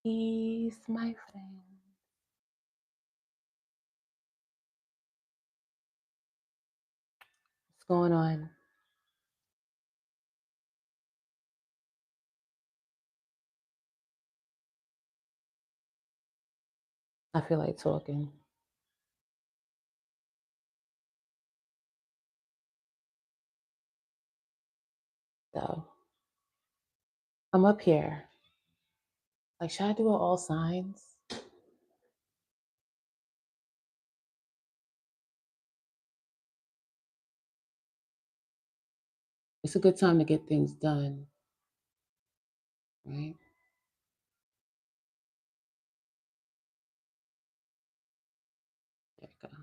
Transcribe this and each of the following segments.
Peace, my friend. What's going on? I feel like talking. So I'm up here. Like, should I do it all signs? It's a good time to get things done, right? There we go.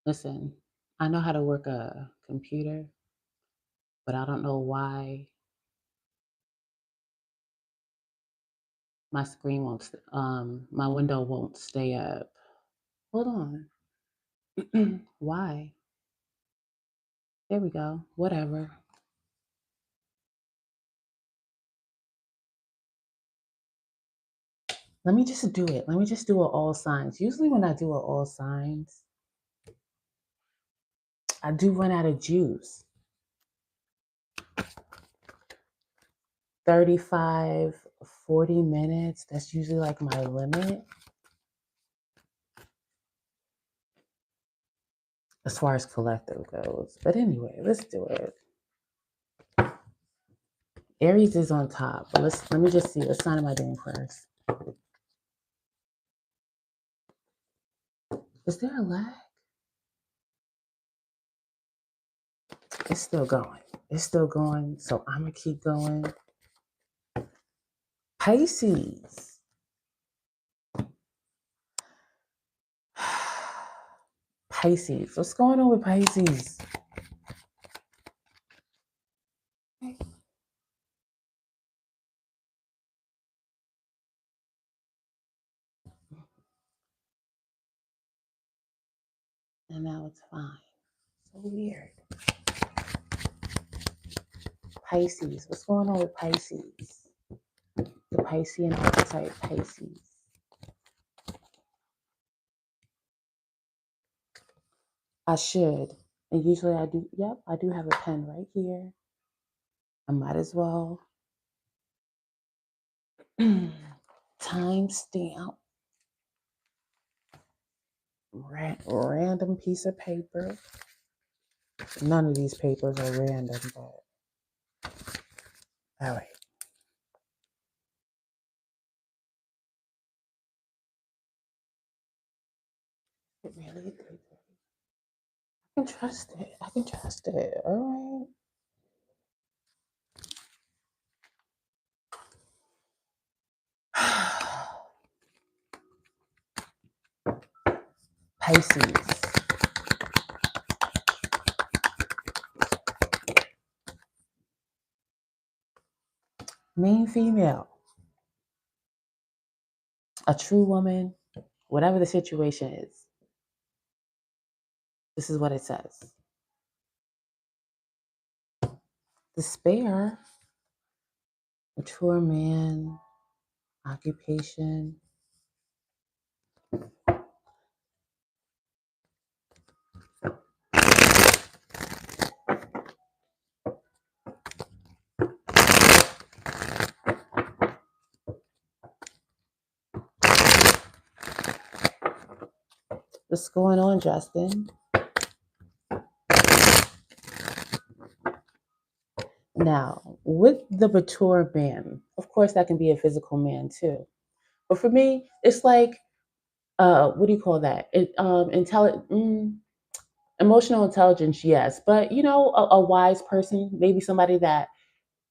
Listen, I know how to work a computer, but I don't know why my screen won't, my window won't stay up. Hold on. Why? There we go. Whatever. Let me just do it. Let me just do it all signs. Usually when I do it all signs, I do run out of juice. 35, 40 minutes. That's usually like my limit as far as collective goes. But anyway, let's do it. Aries is on top, but let me just see. What sign am I doing first? Is there a lag? It's still going. It's still going. So I'm gonna keep going. Pisces. Pisces. What's going on with Pisces? And now it's fine. So weird. Pisces. What's going on with Pisces? The Piscean archetype, Pisces. I should. And usually I do. Yep, I do have a pen right here. I might as well. Timestamp. Random piece of paper. None of these papers are random, but all right. It really is. I can trust it. I can trust it. All right. Pisces. Main female. A true woman, whatever the situation is. This is what it says. Despair, mature man, occupation. What's going on, Justin? Now, with the mature man, of course, that can be a physical man too. But for me, it's like, what do you call that? Emotional intelligence, yes. But a wise person, maybe somebody that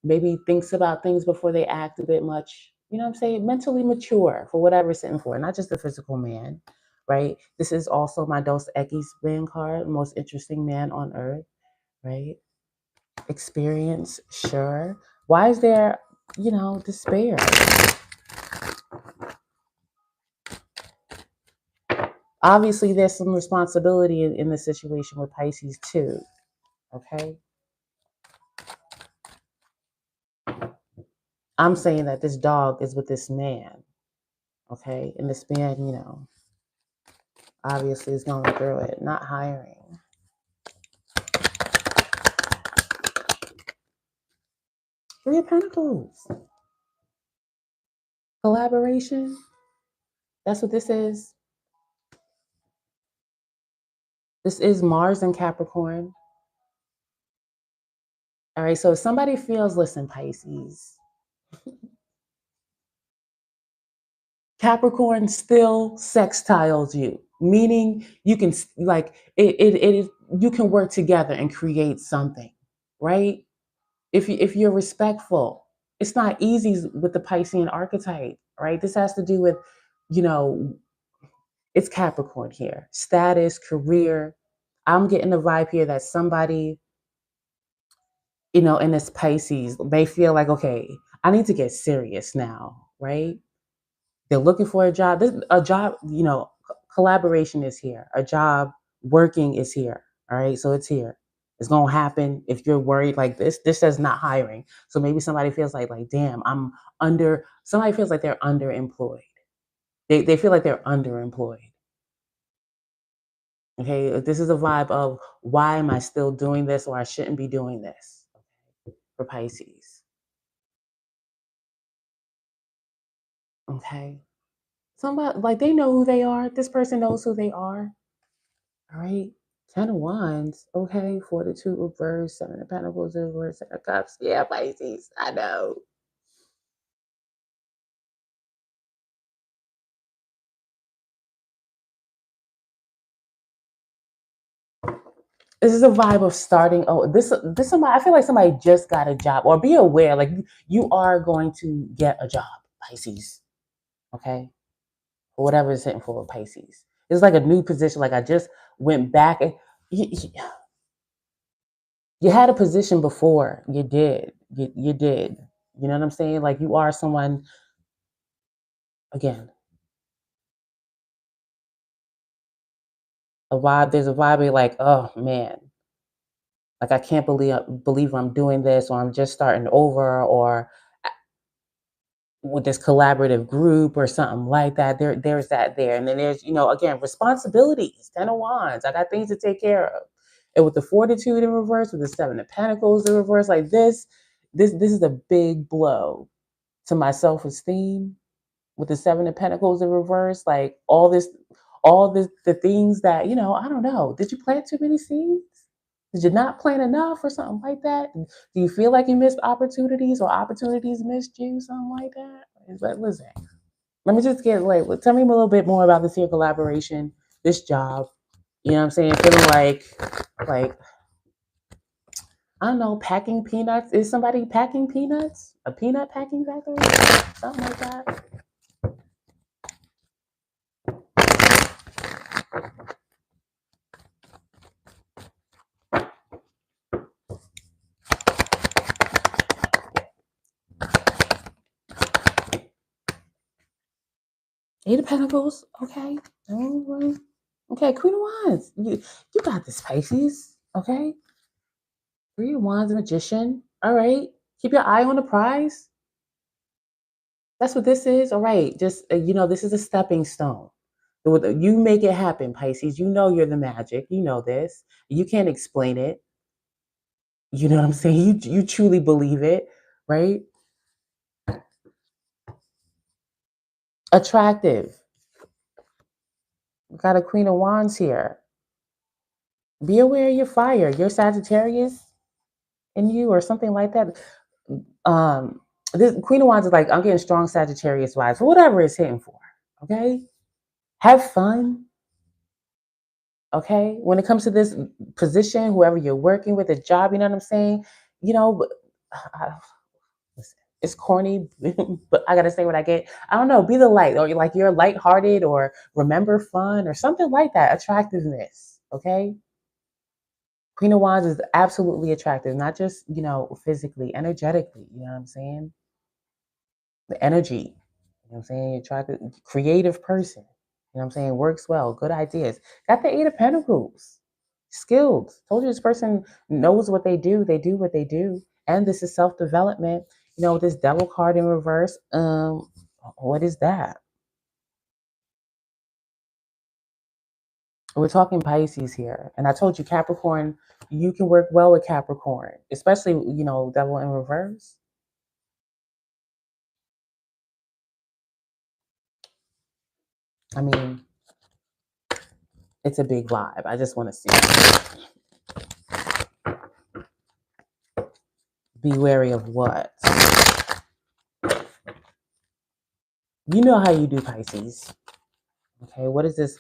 maybe thinks about things before they act a bit much. You know what I'm saying? Mentally mature for whatever it's sitting for, not just a physical man, right? This is also my Dos Equis man card, most interesting man on earth, right? Experience, sure. Why is there, despair? Obviously, there's some responsibility in the situation with Pisces too, okay? I'm saying that this dog is with this man, okay? And this man, obviously is going through it, not hiring. Three of Pentacles. Collaboration. That's what this is. This is Mars and Capricorn. All right, so if somebody feels, listen, Pisces, Capricorn still sextiles you, meaning you can you can work together and create something, right? If you're respectful, it's not easy with the Piscean archetype, right? This has to do with, you know, it's Capricorn here, status, career. I'm getting the vibe here that somebody, in this Pisces, they feel like, okay, I need to get serious now, right? They're looking for a job. A job, collaboration is here. A job working is here. All right. So it's here. It's gonna happen. If you're worried like this says not hiring. So maybe somebody feels like, damn, somebody feels like they're underemployed. They feel like they're underemployed. Okay. This is a vibe of why am I still doing this or I shouldn't be doing this for Pisces. Okay. Somebody like they know who they are. This person knows who they are. All right. Ten of Wands. Okay. Fortitude reverse. Seven of Pentacles reverse. Seven of Cups. Yeah, Pisces. I know. This is a vibe of starting. Oh, this somebody. I feel like somebody just got a job, or be aware, like you are going to get a job, Pisces. Okay, or whatever is hitting for Pisces. It's like a new position. Like I just went back and you had a position before. You did. You did. You know what I'm saying? Like you are someone. Again, a vibe. There's a vibe where you're like, oh man, like I can't believe I'm doing this, or I'm just starting over, or with this collaborative group or something like that. There's that there. And then there's, again, responsibilities, Ten of Wands. I got things to take care of. And with the Fortitude in reverse, with the Seven of Pentacles in reverse, like this is a big blow to my self-esteem. With the Seven of Pentacles in reverse, like all this, the things that, I don't know. Did you plant too many seeds? Did you not plant enough or something like that? Do you feel like you missed opportunities or opportunities missed you, something like that? But listen, let me just get tell me a little bit more about this here collaboration, this job. You know what I'm saying? Feeling like I don't know, packing peanuts. Is somebody packing peanuts? A peanut packing factory? Something like that. Eight of Pentacles. Okay. All right. Okay, Queen of Wands. You got this, Pisces. Okay. Three of Wands, Magician. All right. Keep your eye on the prize. That's what this is. All right. Just this is a stepping stone. You make it happen, Pisces. You know you're the magic. You know this. You can't explain it. You know what I'm saying? You truly believe it, right? Attractive. We got a Queen of Wands here. Be aware of your fire. Your Sagittarius in you or something like that. This Queen of Wands is like, I'm getting strong Sagittarius vibes, whatever it's hitting for. Okay. Have fun. Okay. When it comes to this position, whoever you're working with, a job, you know what I'm saying? But, uh, listen, It's corny, but I gotta say what I get. I don't know. Be the light, or like you're lighthearted, or remember fun, or something like that. Attractiveness, okay? Queen of Wands is absolutely attractive, not just physically, energetically. You know what I'm saying? The energy. You know what I'm saying? Attractive, creative person. You know what I'm saying? Works well, good ideas. Got the Eight of Pentacles. Skilled. Told you this person knows what they do. They do what they do. And this is self-development. This Devil card in reverse. What is that? We're talking Pisces here. And I told you Capricorn, you can work well with Capricorn, especially, Devil in reverse. I mean, it's a big vibe. I just want to see. Be wary of what? You know how you do, Pisces. Okay, what is this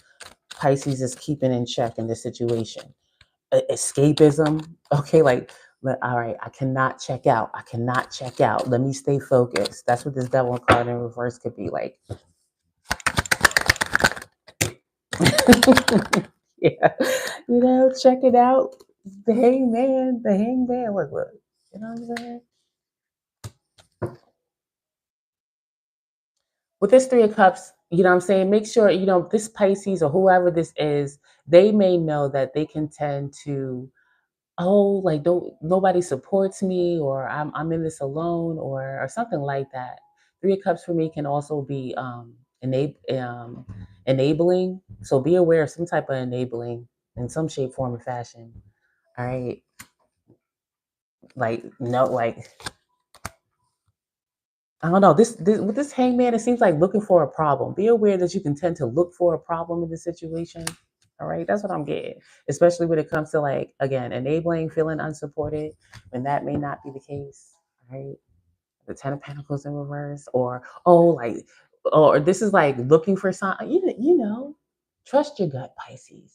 Pisces is keeping in check in this situation? Escapism. Okay, like, all right, I cannot check out. I cannot check out. Let me stay focused. That's what this Devil card in reverse could be like. Yeah, check it out. The hangman. Look. You know what I'm saying? With this Three of Cups, you know what I'm saying? Make sure, this Pisces or whoever this is, they may know that they can tend to, oh, like, don't nobody supports me, or I'm in this alone, or something like that. Three of Cups for me can also be enabling. So be aware of some type of enabling in some shape, form, or fashion. All right. Like, no, like, I don't know. This with this hangman, it seems like looking for a problem. Be aware that you can tend to look for a problem in the situation. All right, that's what I'm getting. Especially when it comes to, like, again, enabling, feeling unsupported, when that may not be the case. All right, the Ten of Pentacles in reverse, or or this is like looking for something. Trust your gut, Pisces.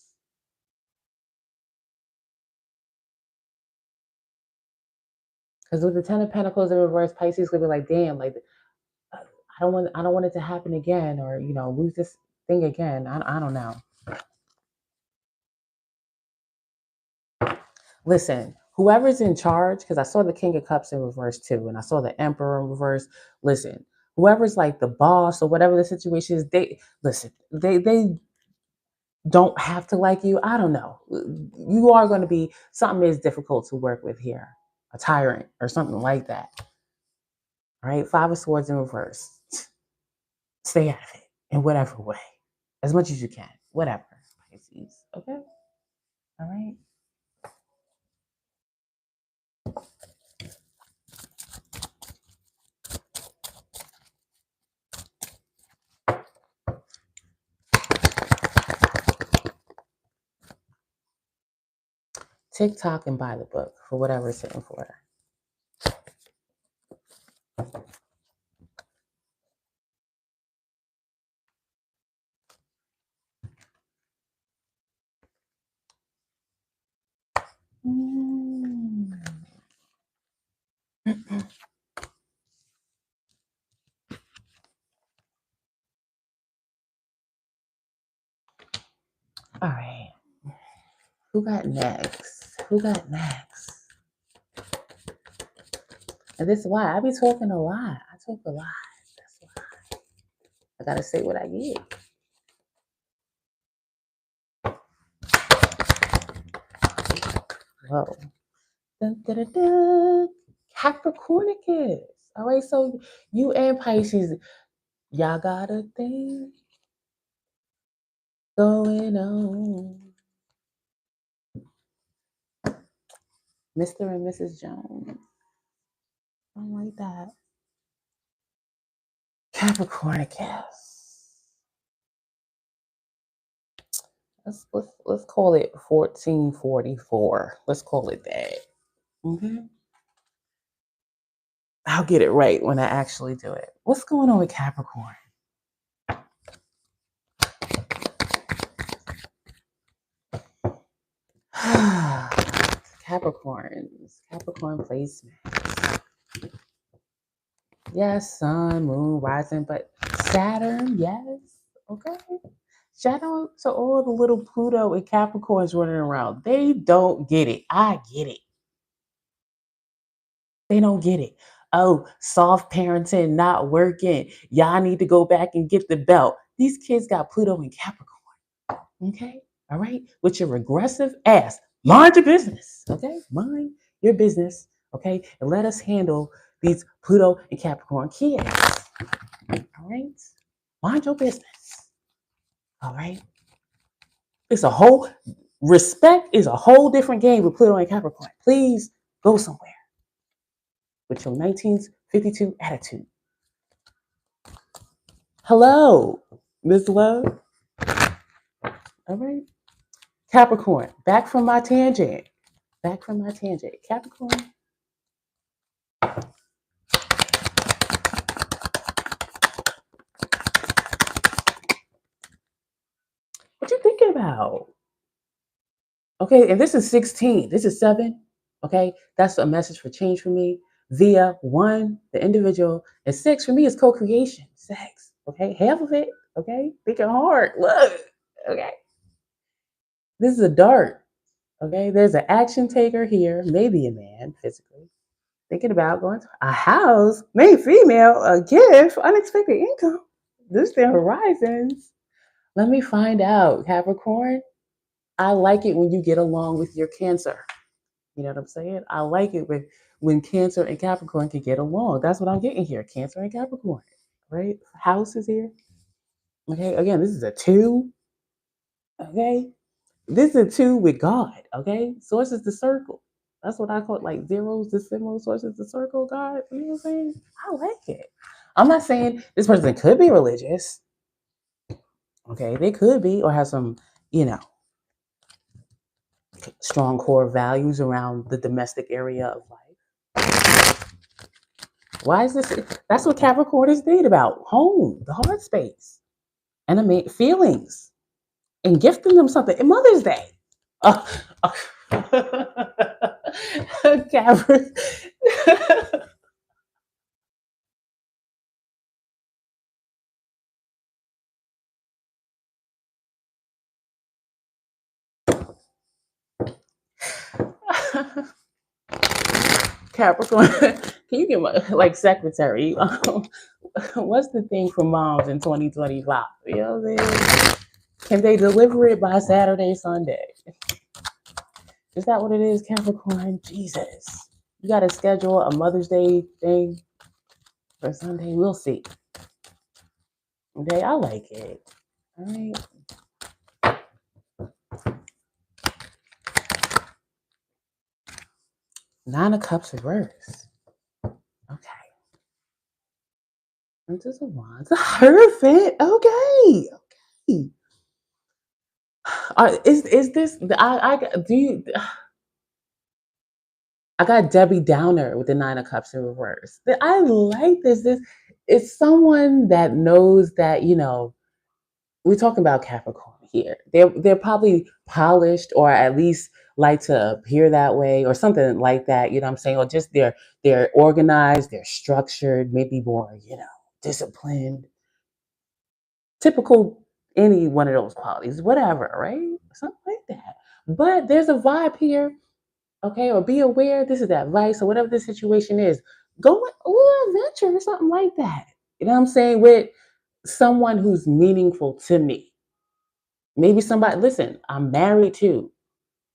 Because with the Ten of Pentacles in reverse, Pisces could be like, damn, like, I don't want it to happen again, or lose this thing again. I don't know. Listen, whoever's in charge, because I saw the King of Cups in reverse too, and I saw the Emperor in reverse. Listen, whoever's like the boss or whatever the situation is, they don't have to like you. I don't know. You are going to be, something is difficult to work with here, a tyrant or something like that. All right, Five of Swords in reverse. Stay out of it in whatever way, as much as you can, whatever, Pisces. Okay, all right. TikTok and buy the book for whatever it's sitting for. All right. Who got next? And this is why I be talking a lot. I talk a lot. That's why I gotta say what I get. Whoa. Dun, dun, dun, dun. Capricornicus. All right, so you and Pisces, y'all got a thing going on. Mr. and Mrs. Jones. I don't like that. Capricornicus. Let's call it 1444. Let's call it that. Okay. I'll get it right when I actually do it. What's going on with Capricorn? Capricorn placement. Yes, sun, moon, rising, but Saturn, yes. Okay. Shout out to all the little Pluto and Capricorns running around. They don't get it. I get it. They don't get it. Oh, soft parenting not working. Y'all need to go back and get the belt. These kids got Pluto and Capricorn. Okay. All right. With your regressive ass. Mind your business. Okay. Mind your business. Okay. And let us handle these Pluto and Capricorn kids. All right. Mind your business. All right. It's a whole respect is a whole different game with Pluto and Capricorn. Please go somewhere with your 1952 attitude. Hello, Miss Love. All right. Capricorn, back from my tangent. Back from my tangent. Capricorn. What you thinking about? Okay, and this is 16. This is 7. Okay, that's a message for change for me. Via 1, the individual, and 6 for me is co-creation, sex. Okay, half of it. Okay, thinking hard. Look. Okay, this is a dart. Okay, there's an action taker here, maybe a man physically, thinking about going to a house, maybe female, a gift, unexpected income, distant horizons. Let me find out, Capricorn. I like it when you get along with your Cancer. You know what I'm saying? I like it when Cancer and Capricorn can get along. That's what I'm getting here. Cancer and Capricorn, right? House is here. Okay, again, this is a 2. Okay, this is a 2 with God. Okay, source is the circle. That's what I call it, like zeros, the symbol, source is the circle, God. You know what I'm saying? I like it. I'm not saying this person could be religious. Okay, they could be or have some, you know, strong core values around the domestic area of life. Why is this? That's what Capricorn is thinking about. Home, the heart space, and I mean feelings, and gifting them something. And Mother's Day. Uh, Capricorn. Capricorn. Can you give my like secretary? What's the thing for moms in 2025? You know what I'm saying? Can they deliver it by Saturday, Sunday? Is that what it is, Capricorn? Jesus. You got to schedule a Mother's Day thing for Sunday. We'll see. Okay, I like it. All right. Nine of Cups reverse. Okay. Princess of Wands. The Hierophant. Okay. Okay. Is this? I do you? I got Debbie Downer with the Nine of Cups in reverse. I like this. This is someone that knows that, you know, we're talking about Capricorn here. They're probably polished or at least like to appear that way or something like that. You know what I'm saying? Or just they're organized, they're structured, maybe more, you know, disciplined. Typical any one of those qualities, whatever, right? Something like that. But there's a vibe here, okay? Or be aware, this is advice or whatever the situation is. Go on a little adventure or something like that. You know what I'm saying? With someone who's meaningful to me. Maybe somebody, listen, I'm married too.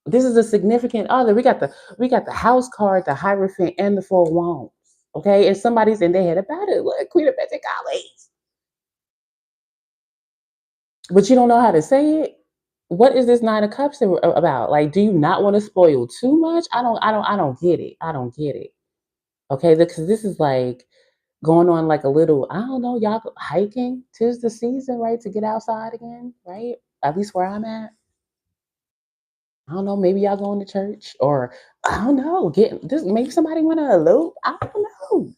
This is a significant other. We got the house card, the Hierophant, and the Four Wands. Okay, and somebody's in their head about it. Look, Queen of Pentacles. But you don't know how to say it. What is this Nine of Cups about? Like, do you not want to spoil too much? I don't get it. I don't get it. Okay, because this is like going on like a little, I don't know, y'all hiking. 'Tis the season, right, to get outside again, right? At least where I'm at. I don't know, maybe y'all going to church or I don't know, get just maybe somebody want to elope. I don't know.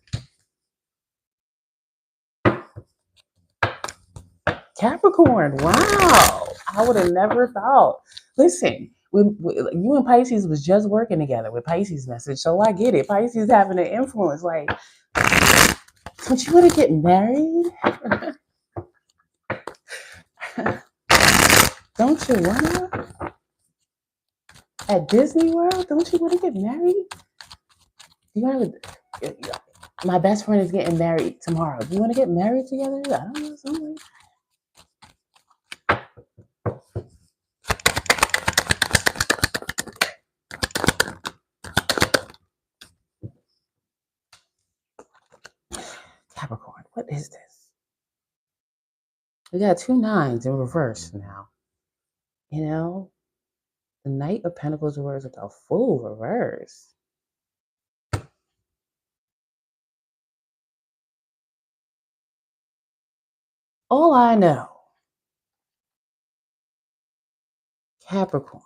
Capricorn, wow. I would have never thought. Listen, you and Pisces was just working together with Pisces message, so I get it. Pisces having an influence, like Don't you want to get married? Don't you wanna? At Disney World? Don't you want to get married? You want to? My best friend is getting married tomorrow. Do you want to get married together? I don't know, something. Capricorn, what is this? We got 2 9s in reverse now. You know, the Knight of Pentacles reverse with a Fool reverse. All I know, Capricorn,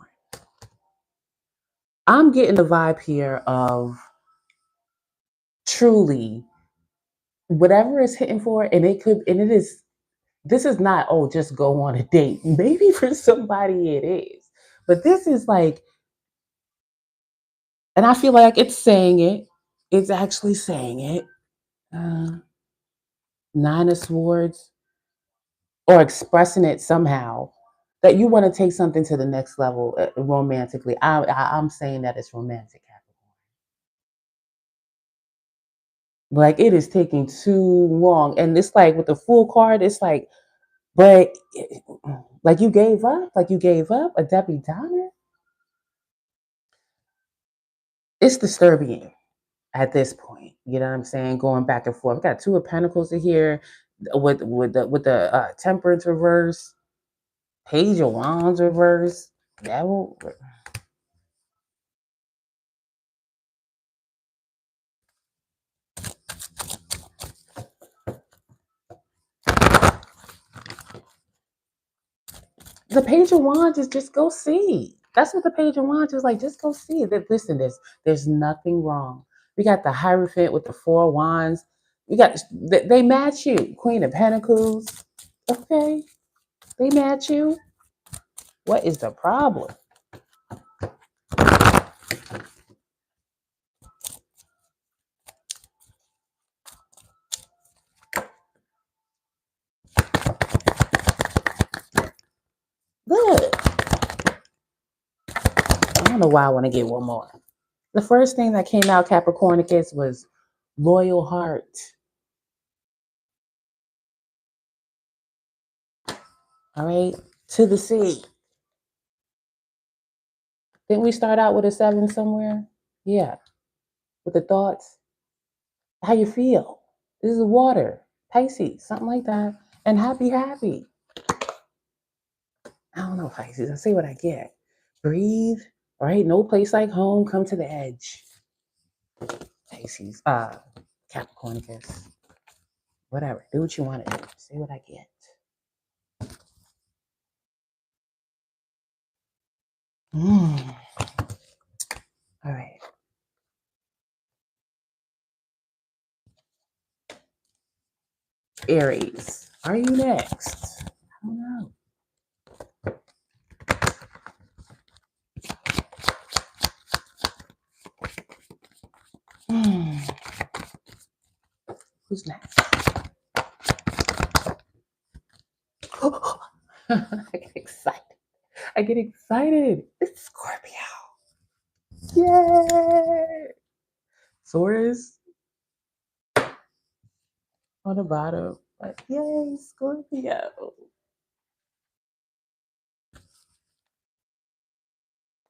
I'm getting the vibe here of truly whatever is hitting for, and it could, and it is, this is not, oh, just go on a date. Maybe for somebody it is, but this is like, and I feel like it's saying it, it's actually saying it. 9 of Swords, or expressing it somehow that you want to take something to the next level romantically. I'm saying that it's romantic, Capricorn. Like it is taking too long, and it's like with the Fool card, it's like, but like you gave up a Debbie Downer. It's disturbing at this point. You know what I'm saying? Going back and forth. We got 2 of Pentacles here with the Temperance reverse, Page of Wands reverse. Devil. The Page of Wands is just go see. That's what the Page of Wands is like. Just go see. Listen, there's nothing wrong. We got the Hierophant with the 4 wands. We got they match you. Queen of Pentacles. Okay, they match you. What is the problem? Good. I don't know why I want to get one more. The first thing that came out Capricornicus was loyal heart. All right, to the sea. Didn't we start out with a 7 somewhere? Yeah, with the thoughts. How you feel? This is water, Pisces, something like that. And happy. I don't know, Pisces. I see what I get. Breathe. All right, no place like home. Come to the edge. Pisces, Capricornicus. Whatever. Do what you want to do. See what I get. All right. Aries, are you next? I don't know. Who's next? I get excited. It's Scorpio. Yay! Taurus on the bottom. But yay, Scorpio.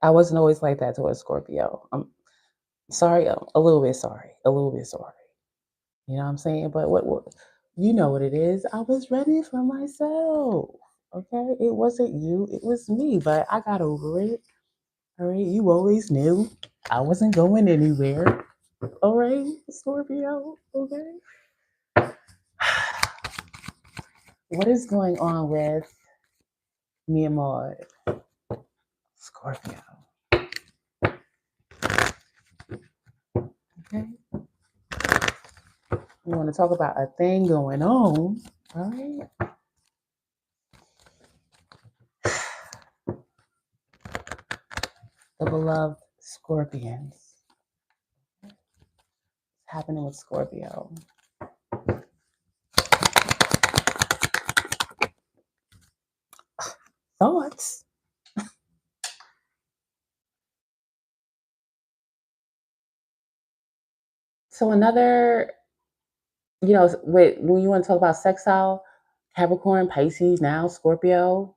I wasn't always like that towards Scorpio. I'm sorry, a little bit sorry. A little bit sorry. You know what I'm saying? But what you know what it is. I was ready for myself. Okay? It wasn't you, it was me, but I got over it. All right, you always knew I wasn't going anywhere. All right, Scorpio. Okay. What is going on with me and Maud? Scorpio. Okay. We want to talk about a thing going on. All right. The beloved Scorpions. What's happening with Scorpio? So another, when you want to talk about sextile, Capricorn, Pisces, now Scorpio.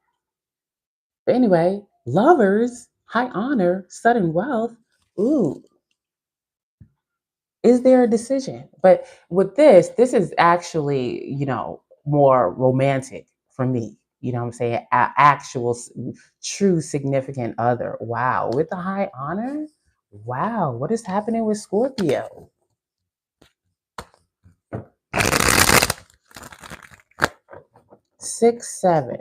But anyway, lovers, high honor, sudden wealth. Ooh, is there a decision? But with this is actually, more romantic for me. You know what I'm saying? Actual, true significant other. Wow. With the high honor? Wow. What is happening with Scorpio? 6, 7.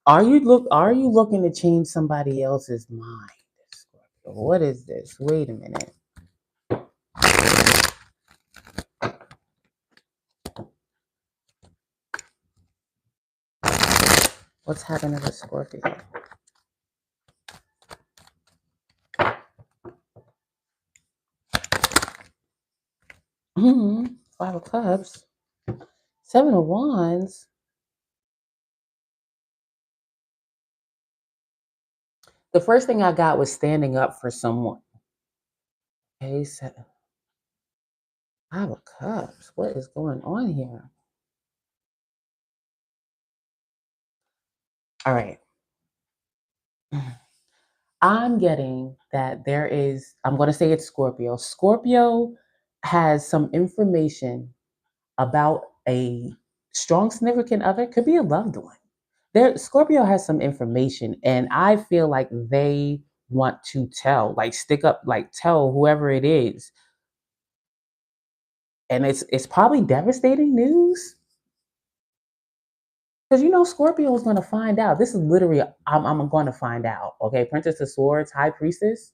Are you looking to change somebody else's mind? Scorpio? What is this? Wait a minute. What's happening with Scorpio? Mm-hmm. 5 of Cups. 7 of Wands. The first thing I got was standing up for someone. Okay, 5 of Cups. What is going on here? All right. I'm getting that I'm going to say it's Scorpio. Scorpio has some information about a strong significant other, could be a loved one. Scorpio has some information, and I feel like they want to tell, like stick up, like tell whoever it is. And it's probably devastating news. Because Scorpio is going to find out. This is literally, I'm going to find out. Okay, Princess of Swords, High Priestess.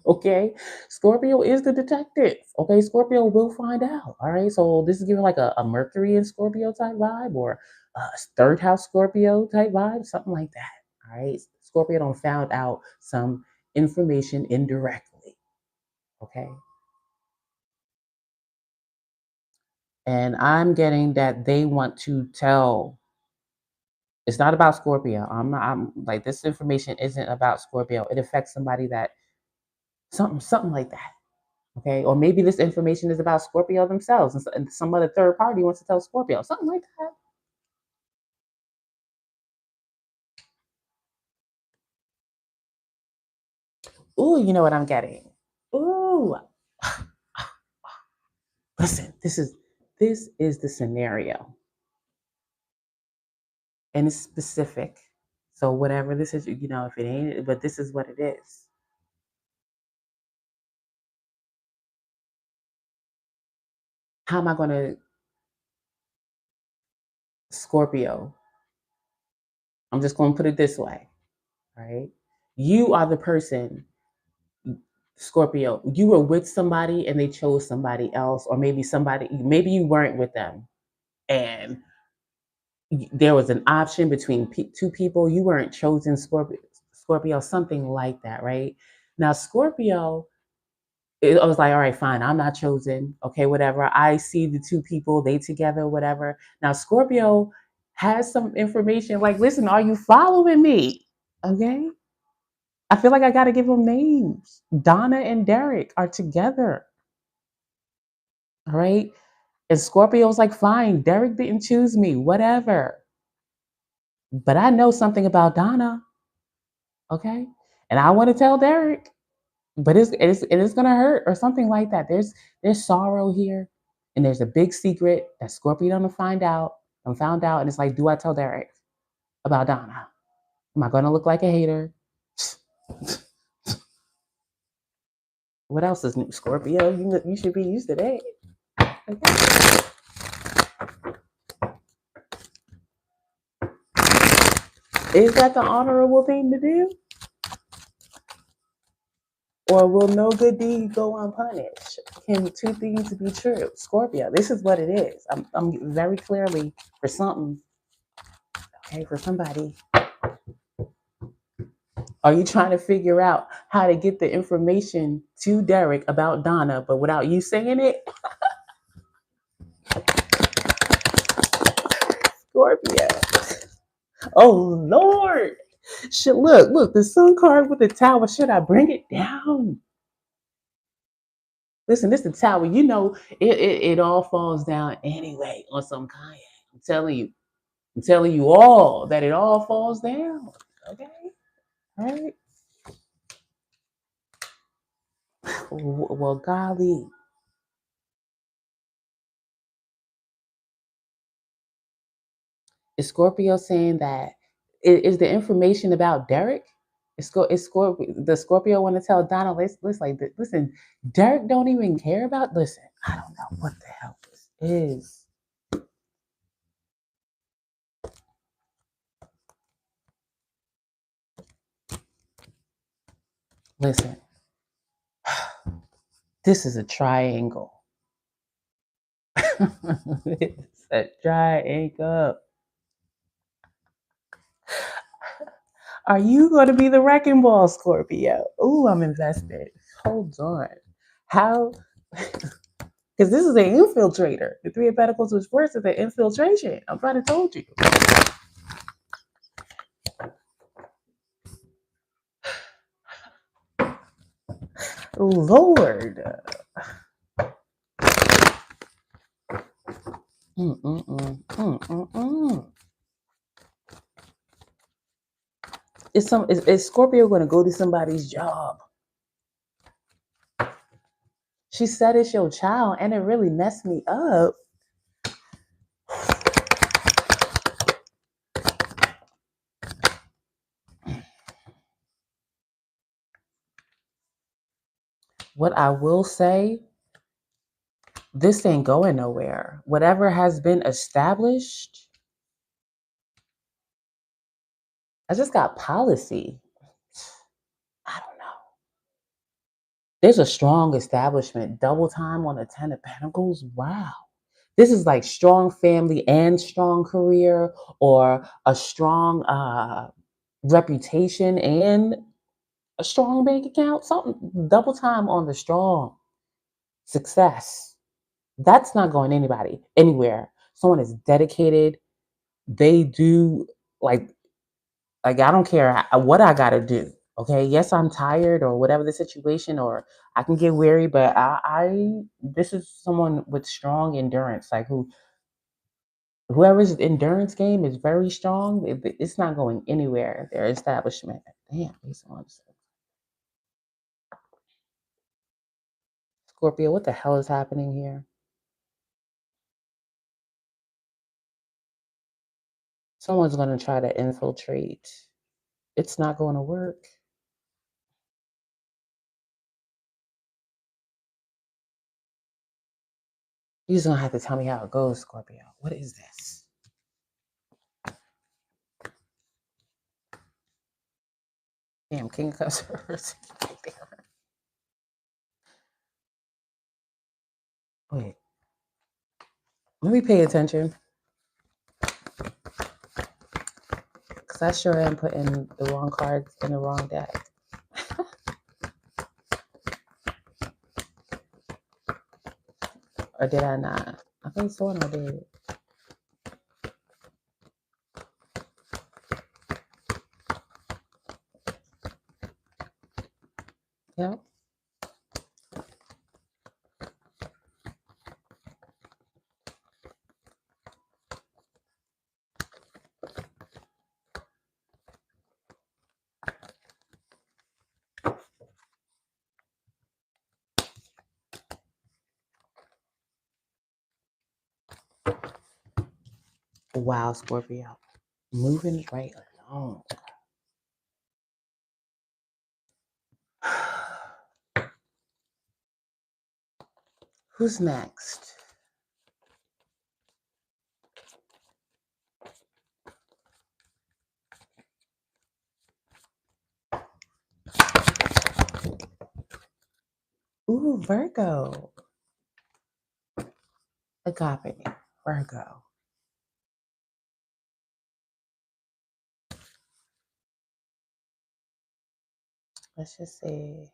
Okay, Scorpio is the detective. Okay, Scorpio will find out. All right, so this is giving like a Mercury in Scorpio type vibe, or a third house Scorpio type vibe, something like that. All right, Scorpio don't found out some information indirectly. Okay, and I'm getting that they want to tell. It's not about Scorpio. I'm like, this information isn't about Scorpio. It affects somebody that something like that. Okay, or maybe this information is about Scorpio themselves, and some other third party wants to tell Scorpio something like that. Ooh, you know what I'm getting? Ooh, listen, this is the scenario, and it's specific. So whatever this is, if it ain't, but this is what it is. How am I going to Scorpio? I'm just going to put it this way, right? You are the person, Scorpio. You were with somebody and they chose somebody else, or maybe you weren't with them, and there was an option between two people. You weren't chosen, Scorpio, something like that, right? Now, Scorpio, I was like, all right, fine, I'm not chosen. Okay, whatever. I see the two people, they together, whatever. Now, Scorpio has some information like, listen, are you following me? Okay. I feel like I got to give them names. Donna and Derek are together. All right. And Scorpio's like, fine, Derek didn't choose me, whatever. But I know something about Donna. Okay. And I want to tell Derek, but it's gonna hurt or something like that. There's sorrow here, and there's a big secret that Scorpio gonna find out and found out, and it's like, do I tell Derek about Donna? Am I gonna look like a hater? What else is new, Scorpio? You should be used to that. Okay. Is that the honorable thing to do? Or will no good deed go unpunished? Can two things be true? Scorpio, this is what it is. I'm very clearly for something, okay, for somebody. Are you trying to figure out how to get the information to Derek about Donna, but without you saying it? Scorpio. Oh, Lord. Should look, the sun card with the tower. Should I bring it down? Listen, this is the tower. You know, it all falls down anyway on some kind. I'm telling you. I'm telling you all that it all falls down. Okay? All right? Well, golly. Is Scorpio saying that is the information about Derek? Is Scorpio, the Scorpio want to tell Donald, listen, Derek don't even care about, listen, I don't know what the hell this is. Listen, this is a triangle. It's a triangle. Are you going to be the wrecking ball, Scorpio? Ooh, I'm invested. Hold on. How? Because this is an infiltrator. The Three of Pentacles was worse than the infiltration. I'm trying to told you. Lord. Is Scorpio going to go to somebody's job? She said it's your child, and it really messed me up. What I will say, this ain't going nowhere. Whatever has been established, I just got policy. I don't know. There's a strong establishment. Double time on the Ten of Pentacles. Wow. This is like strong family and strong career, or a strong reputation and a strong bank account. Something double time on the strong success. That's not going anywhere. Someone is dedicated. They do like I don't care what I gotta do. Okay, yes, I'm tired or whatever the situation, or I can get weary, but I this is someone with strong endurance, like whoever's endurance game is very strong. It's not going anywhere. Their establishment. Damn, Scorpio, what the hell is happening here? Someone's going to try to infiltrate. It's not going to work. You're just going to have to tell me how it goes, Scorpio. What is this? Damn, King of Cups reversed. Wait. Let me pay attention. Because I sure am putting the wrong cards in the wrong deck. Or did I not? I think so, and I did. Yep. Wow, Scorpio. Moving right along. Who's next? Ooh, Virgo. Agape. Virgo. Let's just say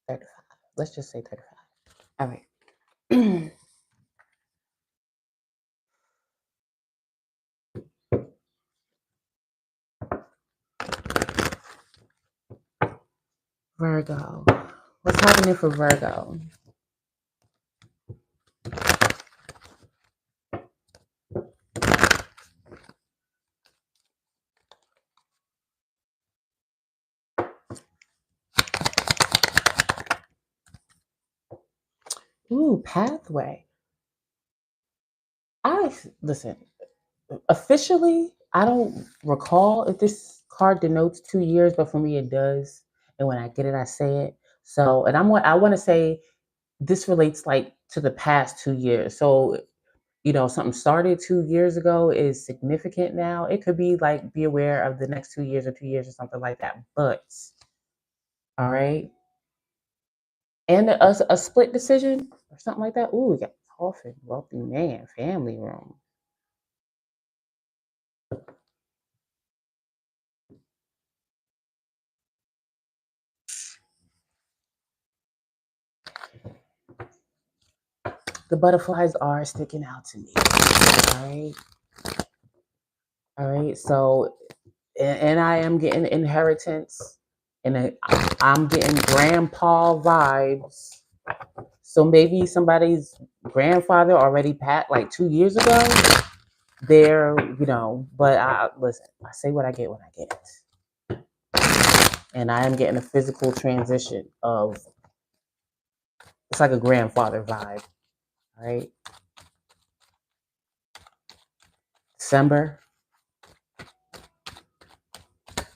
35. Let's just say 35. All right. Virgo. What's happening for Virgo? Ooh, pathway. Listen, officially, I don't recall if this card denotes 2 years, but for me it does. And when I get it, I say it. So, and I want to say this relates like to the past 2 years. So, something started 2 years ago is significant now. It could be like be aware of the next 2 years or 2 years or something like that. But all right. And a split decision or something like that. Ooh, we got coffin, wealthy man, family room. The butterflies are sticking out to me. All right. All right. So, and I am getting inheritance, and I'm getting grandpa vibes. So maybe somebody's grandfather already passed like 2 years ago. But I listen. I say what I get when I get it, and I am getting a physical transition of. It's like a grandfather vibe. All right. December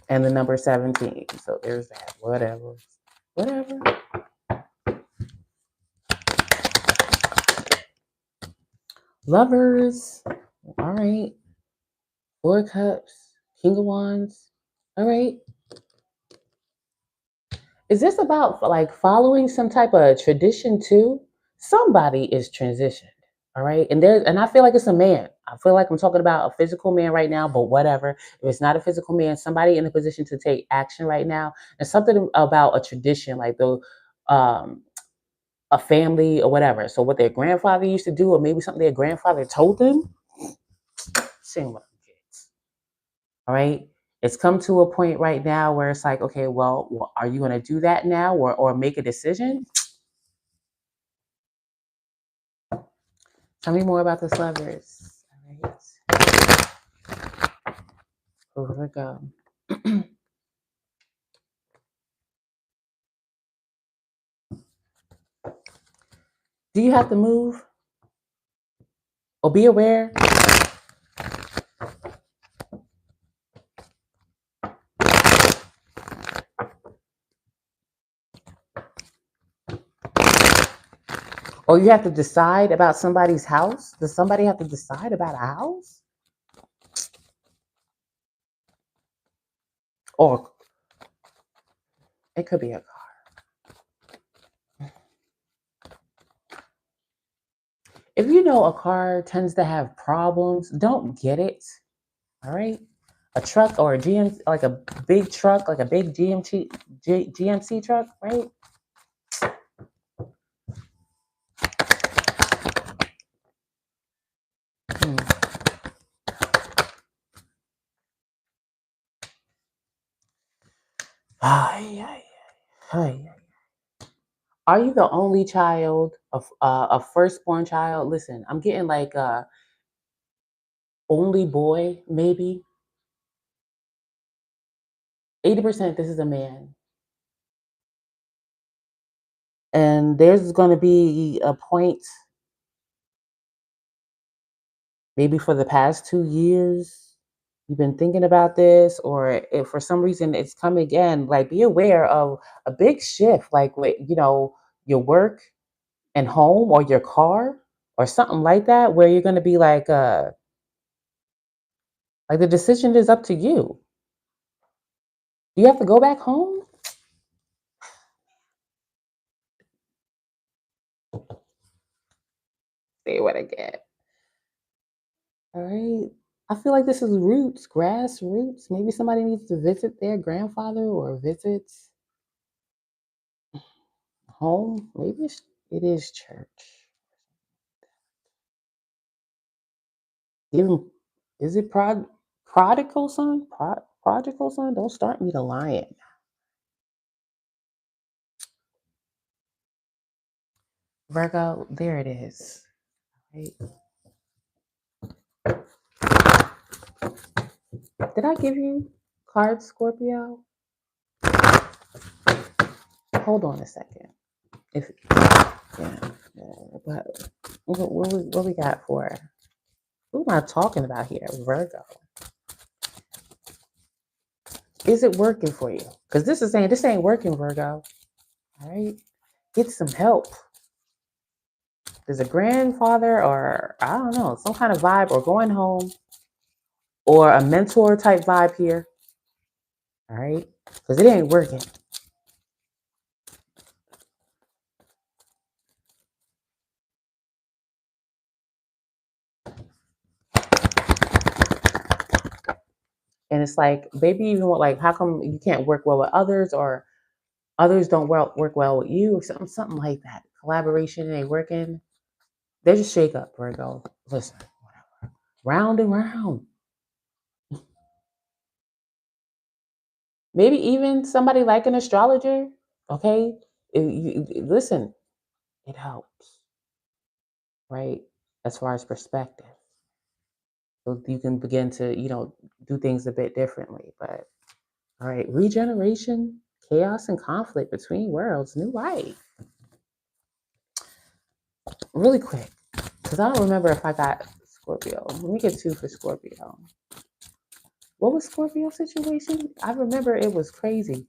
and the number 17. So there's that. Whatever. Whatever. Lovers. All right. Four cups. King of wands. All right. Is this about like following some type of tradition too? Somebody is transitioned. All right. And I feel like it's a man. I feel like I'm talking about a physical man right now, but whatever. If it's not a physical man, somebody in a position to take action right now. And something about a tradition, like um a family or whatever. So what their grandfather used to do, or maybe something their grandfather told them. Seeing what I'm getting. All right. It's come to a point right now where it's like, okay, well are you going to do that now or make a decision? Tell me more about this lovers. All right. Over we go. Do you have to move or be aware? Or you have to decide about somebody's house? Does somebody have to decide about a house? Or it could be a car. If you know a car tends to have problems, don't get it. All right. A truck or a GM, like a big truck, like a big GMC truck, right? Hmm. Ay, ay, ay, ay. Are you the only child of a firstborn child? Listen, I'm getting like a only boy, maybe 80%. This is a man, and there's going to be a point, maybe for the past 2 years, you've been thinking about this, or if for some reason it's come again. Like, be aware of a big shift, like with your work and home, or your car, or something like that, where you're going to be like the decision is up to you. Do you have to go back home? Say what I get. All right. I feel like this is roots, grassroots. Maybe somebody needs to visit their grandfather or visit home. Maybe it is church. Even is it prodigal son? Prodigal son? Don't start me to lying. Virgo, there it is. Right. Did I give you cards, Scorpio? Hold on a second. If but what we got for? Who am I talking about here? Virgo. Is it working for you? Because this is saying this ain't working, Virgo. All right. Get some help. There's a grandfather or I don't know, some kind of vibe or going home or a mentor type vibe here. All right. Because it ain't working. And it's like, maybe even like, how come you can't work well with others or others don't work well with you or something like that. Collaboration ain't working. There's a shake up, Virgo. Listen, whatever. Round and round. Maybe even somebody like an astrologer. Okay. Listen, it helps, right? As far as perspective. So you can begin to, do things a bit differently. But all right, regeneration, chaos, and conflict between worlds, new life. Really quick, because I don't remember if I got Scorpio. Let me get two for Scorpio. What was Scorpio's situation? I remember it was crazy.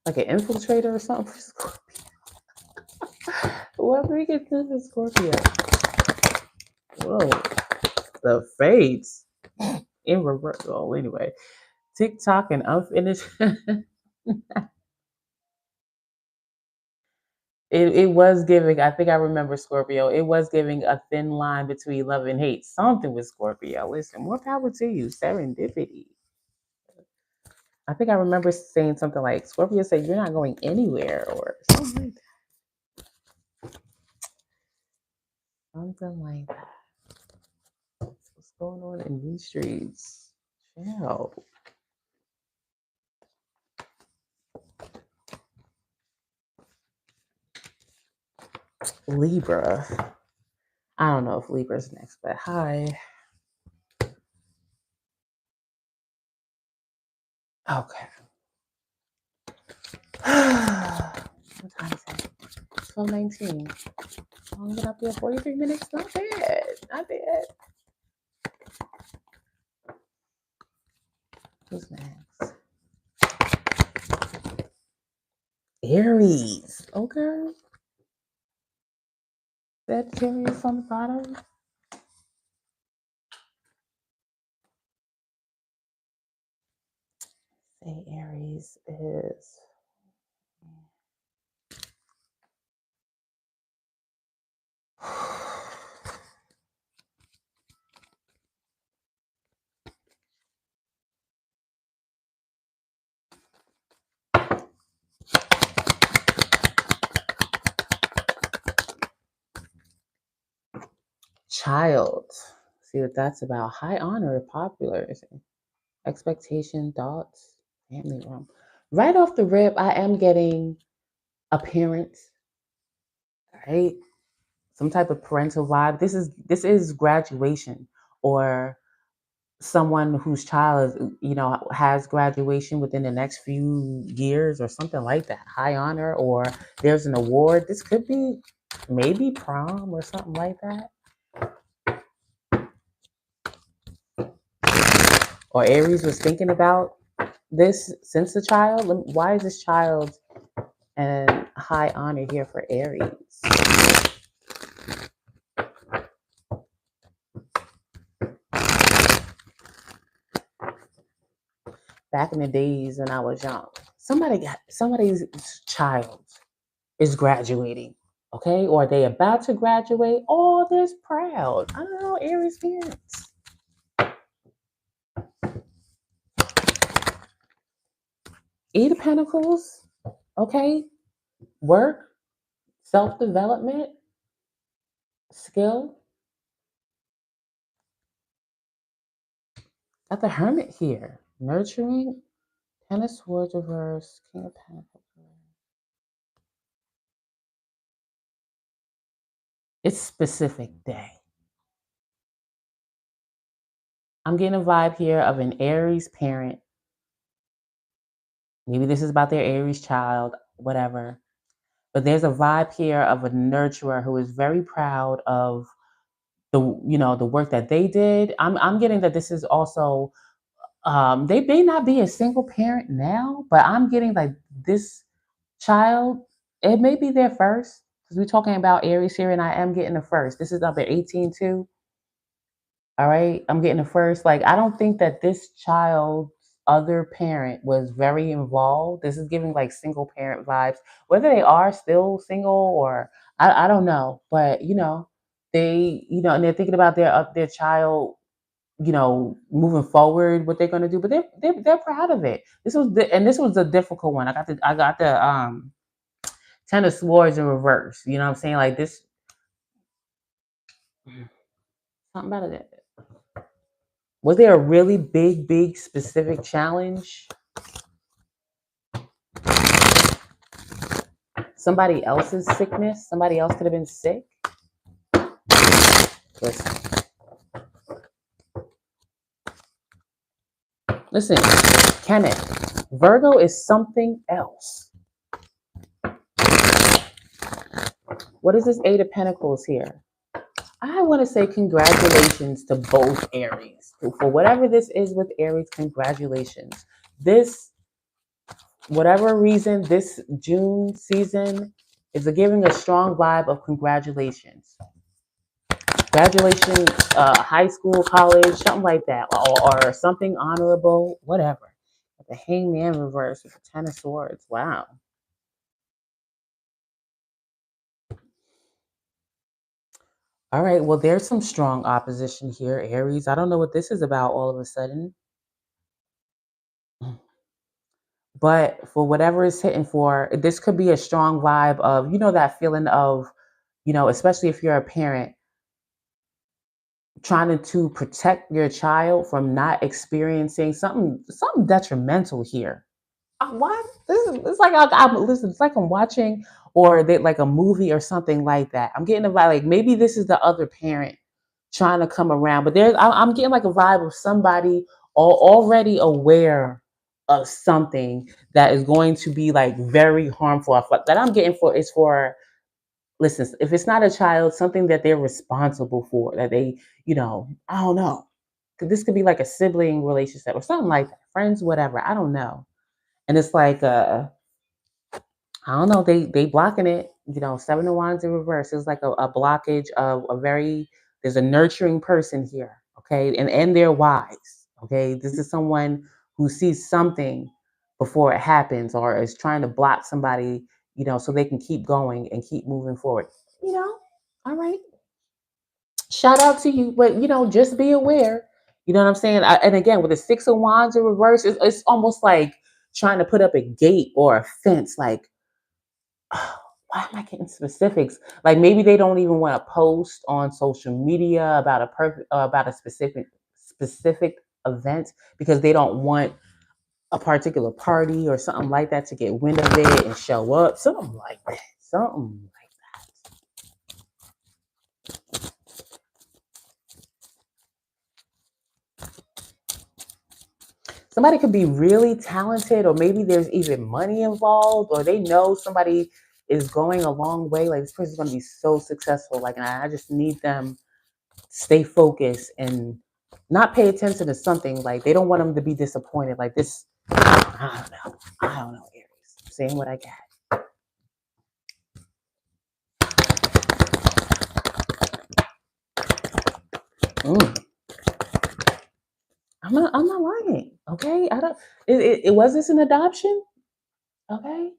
Like an infiltrator or something for Scorpio. What did we get two for Scorpio? Whoa. The fates in reverse. Oh, anyway. TikTok and unfinished. It was giving, I think I remember Scorpio. It was giving a thin line between love and hate. Something with Scorpio. Listen, more power to you. Serendipity. I think I remember saying something like Scorpio said you're not going anywhere or something like that. Something like that. What's going on in these streets? Chill. Libra. I don't know if Libra's next, but hi. Okay. What time is it? 12:19. I'm gonna be at 43 minutes. Not bad. Not bad. Who's next? Aries. Okay. Sagittarius on the bottom. Say Aries is. Child. See what that's about. High honor, popular. Expectation, thoughts, family realm. Right off the rip, I am getting appearance, right? Some type of parental vibe. This is graduation or someone whose child is, has graduation within the next few years or something like that. High honor or there's an award. This could be maybe prom or something like that. Or Aries was thinking about this since the child. Why is this child and high honor here for Aries? Back in the days when I was young, somebody's child is graduating, okay, or they about to graduate. Oh, they're proud. I don't know, Aries parents. Eight of Pentacles, okay, work, self-development, skill. Got the Hermit here, nurturing, Ten of Swords reverse, King of Pentacles. It's specific day. I'm getting a vibe here of an Aries parent. Maybe this is about their Aries child, whatever. But there's a vibe here of a nurturer who is very proud of the work that they did. I'm getting that this is also they may not be a single parent now, but I'm getting like this child, it may be their first, because we're talking about Aries here, and I am getting the first. This is number 18 too. All right. I'm getting the first. Like, I don't think that this child's other parent was very involved. This is giving like single parent vibes, whether they are still single or I don't know. But and they're thinking about their child, moving forward, what they're gonna do. But they're proud of it. This was a difficult one. I got the 10 of Swords in reverse. You know what I'm saying? Like this something about it. Was there a really big, specific challenge? Somebody else's sickness? Somebody else could have been sick? Listen, listen, Kenneth, Virgo is something else. What is this Eight of Pentacles here? I want to say congratulations to both Aries. For whatever this is with Aries, congratulations. Whatever reason, this June season is giving a strong vibe of congratulations. Graduation, high school, college, something like that, or something honorable, whatever. The Hangman reverse with the Ten of Swords. Wow. All right, well, there's some strong opposition here, Aries. I don't know what this is about all of a sudden. But for whatever it's hitting for, this could be a strong vibe of, that feeling of, especially if you're a parent, trying to protect your child from not experiencing something detrimental here. What? It's like listen. It's like I'm watching or they like a movie or something like that. I'm getting a vibe like maybe this is the other parent trying to come around, but I'm getting like a vibe of somebody already aware of something that is going to be like very harmful. That I'm getting for is for listen. If it's not a child, something that they're responsible for, that they, I don't know. This could be like a sibling relationship or something like that, friends, whatever. I don't know. And it's like I don't know, they blocking it, Seven of Wands in reverse is like a blockage of a very there's a nurturing person here, okay? And they're wise. Okay. This is someone who sees something before it happens or is trying to block somebody, so they can keep going and keep moving forward. All right. Shout out to you, but just be aware. You know what I'm saying? And again, with the Six of Wands in reverse, it's almost like trying to put up a gate or a fence. Like, why am I getting specifics? Like maybe they don't even want to post on social media about about a specific event because they don't want a particular party or something like that to get wind of it and show up. Something like that. Something like somebody could be really talented, or maybe there's even money involved, or they know somebody is going a long way. Like this person's going to be so successful. Like, and I just need them to stay focused and not pay attention to something. Like they don't want them to be disappointed. Like this, I don't know. I don't know, Aries. I'm saying what I got. I'm not lying. Okay. I don't, it was this an adoption? Okay.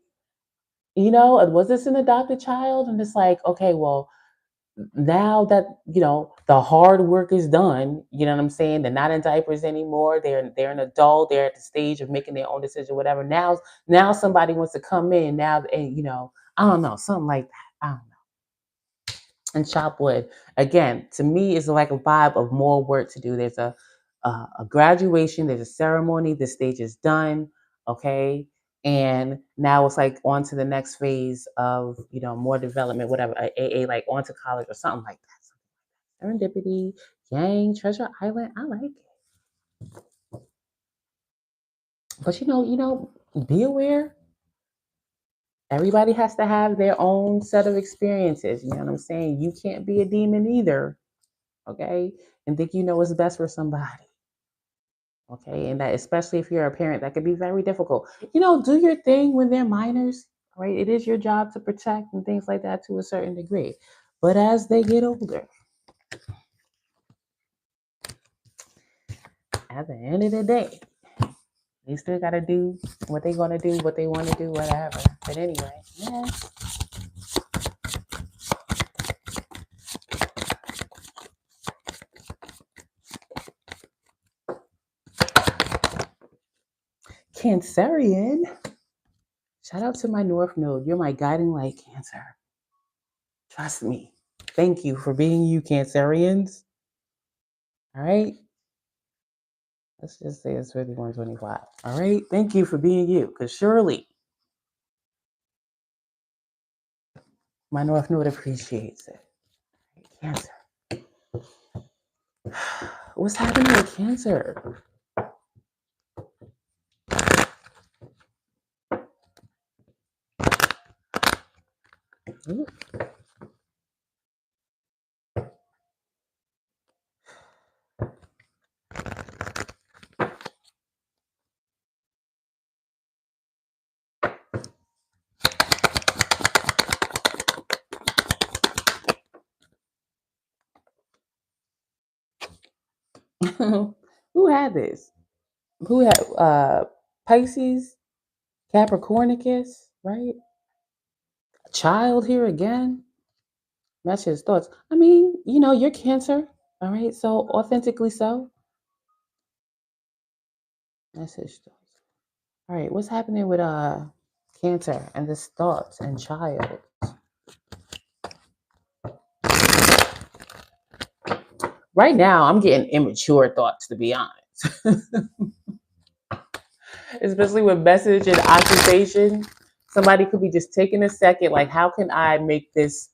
Was this an adopted child? And it's like, okay, well, now that the hard work is done, you know what I'm saying, they're not in diapers anymore, they're an adult, they're at the stage of making their own decision, whatever. Now somebody wants to come in now, and I don't know, something like that. I don't know. And chop wood again, to me, is like a vibe of more work to do. There's a graduation, there's a ceremony, the stage is done. Okay. And now it's like on to the next phase of, more development, whatever, AA, like on to college or something like that. Serendipity, Yang, Treasure Island. I like it. But be aware. Everybody has to have their own set of experiences. You know what I'm saying? You can't be a demon either. Okay. And think you know what's best for somebody. Okay. And that, especially if you're a parent, that could be very difficult. Do your thing when they're minors, right? It is your job to protect and things like that to a certain degree. But as they get older, at the end of the day, they still got to do what they're going to do, what they want to do, whatever. But anyway, yeah. Cancerian. Shout out to my North Node. You're my guiding light, Cancer. Trust me. Thank you for being you, Cancerians. All right. Let's just say it's 5125. All right. Thank you for being you. Because surely my North Node appreciates it. Cancer. What's happening with Cancer? Ooh. Who had this? Who had Pisces, Capricornicus, right? Child here again. That's his thoughts. I mean, you're Cancer, all right? So authentically so. That's his thoughts. All right, what's happening with Cancer and this thoughts and child? Right now, I'm getting immature thoughts, to be honest. Especially with message and occupation. Somebody could be just taking a second, like, how can I make this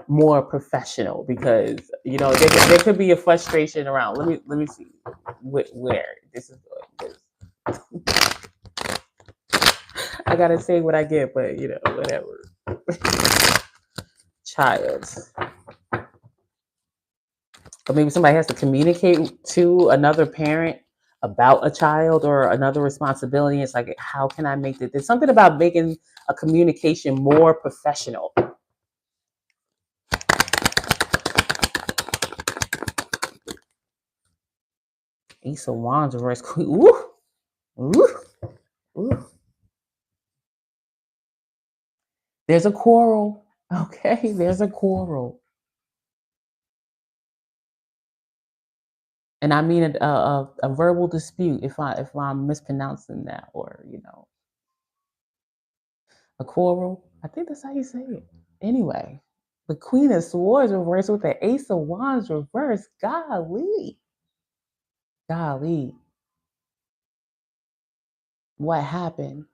more professional? Because there could be a frustration around. Let me see where this is going. I gotta say what I get, but whatever. Child. Or maybe somebody has to communicate to another parent about a child or another responsibility. It's like, how can I make this? There's something about making a communication more professional. Ace of Wands reverse Queen. Ooh, ooh, ooh. There's a quarrel. Okay, there's a quarrel. And I mean a verbal dispute if I'm mispronouncing that, or a quarrel. I think that's how you say it. Anyway, the Queen of Swords reversed with the Ace of Wands reversed. Golly. Golly. What happened?